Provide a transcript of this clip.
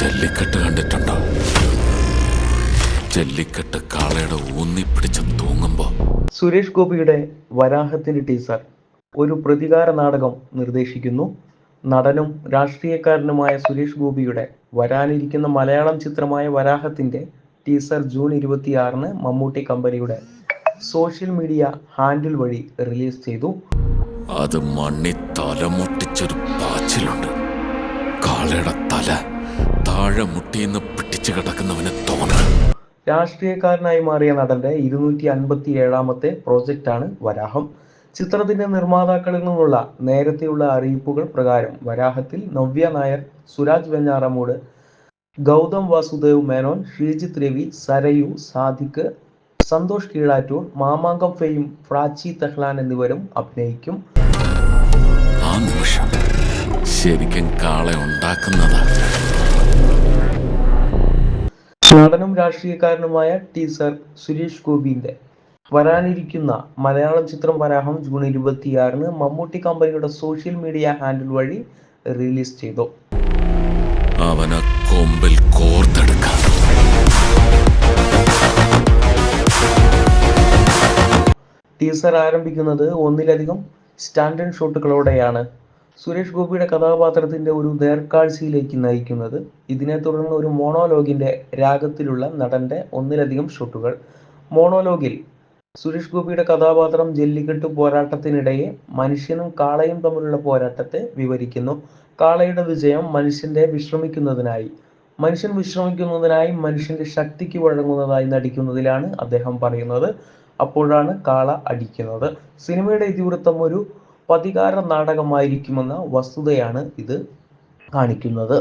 ജല്ലിക്കെട്ട് കണ്ടിട്ടുണ്ടോ? ജല്ലിക്കെട്ട് കാളയുടെ ഊന്നിപ്പിടിച്ച് തൂങ്ങുമ്പോ സുരേഷ് ഗോപിയുടെ വരാഹത്തിന്റെ ടീസർ ഒരു പ്രതികാര നാടകം നിർദ്ദേശിക്കുന്നു. നടനും രാഷ്ട്രീയക്കാരനുമായ സുരേഷ് ഗോപിയുടെ വരാനിരിക്കുന്ന മലയാളം ചിത്രമായ വരാഹത്തിന്റെ ടീസർ ജൂൺ 26-ന് മമ്മൂട്ടി കമ്പനിയുടെ സോഷ്യൽ മീഡിയ ഹാൻഡിൽ വഴി റിലീസ് ചെയ്തു. അത് മണ്ണി തലമുട്ടിച്ചൊരു പാച്ചിലുണ്ട്. കാളയുടെ തല താഴെ മുട്ടിന്ന് പിടിച്ചു കിടക്കുന്നവന് തോന്നണം. രാഷ്ട്രീയക്കാരനായി മാറിയ നടന്റെ 257ാമത്തെ പ്രോജക്റ്റാണ് വരാഹം. ചിത്രത്തിന്റെ നിർമ്മാതാക്കളിൽ നിന്നുള്ള നേരത്തെയുള്ള അറിയിപ്പുകൾ പ്രകാരം വരാഹത്തിൽ നവ്യ നായർ, സുരാജ് വെഞ്ഞാറമൂട്, ഗൗതം വാസുദേവ് മേനോൻ, ശ്രീജിത്ത് രവി, സരയു, സാദിഖ്, സന്തോഷ് കീഴാറ്റൂർ, മാമാങ്കം ഫെയിം, പ്രാച്ചി തെഹ്ലാൻ എന്നിവരും അഭിനയിക്കും. ആ നിമിഷം ശരിക്കും കാളെ ഉണ്ടാക്കുന്നതാണ്. നടനും രാഷ്ട്രീയക്കാരനുമായ ടീസർ സുരേഷ് ഗോപിന്റെ വരാനിരിക്കുന്ന മലയാളം ചിത്രം വരാഹം ജൂൺ 26-ന് മമ്മൂട്ടി കമ്പനിയുടെ സോഷ്യൽ മീഡിയ ഹാൻഡിൽ വഴി റിലീസ് ചെയ്തു. അവനെ കൊമ്പിൽ കോർത്തെടുക്കാം. ടീസർ ആരംഭിക്കുന്നത് ഒന്നിലധികം സ്റ്റാൻഡ് ഷോട്ടുകളോടെയാണ്. സുരേഷ് ഗോപിയുടെ കഥാപാത്രത്തിന്റെ ഒരു നേർക്കാഴ്ചയിലേക്ക് നയിക്കുന്നത്. ഇതിനെ തുടർന്ന് ഒരു മോണോലോഗിന്റെ രാഗത്തിലുള്ള നടന്റെ ഒന്നിലധികം ഷോട്ടുകൾ. മോണോലോഗിൽ സുരേഷ് ഗോപിയുടെ കഥാപാത്രം ജല്ലിക്കെട്ട് പോരാട്ടത്തിനിടയെ മനുഷ്യനും കാളയും തമ്മിലുള്ള പോരാട്ടത്തെ വിവരിക്കുന്നു. കാളയുടെ വിജയം മനുഷ്യൻ വിശ്രമിക്കുന്നതിനായി മനുഷ്യന്റെ ശക്തിക്ക് വഴങ്ങുന്നതായി നടിക്കുന്നതിലാണ് അദ്ദേഹം പറയുന്നത്. അപ്പോഴാണ് കാള അടിക്കുന്നത്. സിനിമയുടെ ഇതിവൃത്തം ഒരു പ്രതികാര നാടകമായിരിക്കുമെന്ന വസ്തുതയാണ് ഇത് കാണിക്കുന്നത്.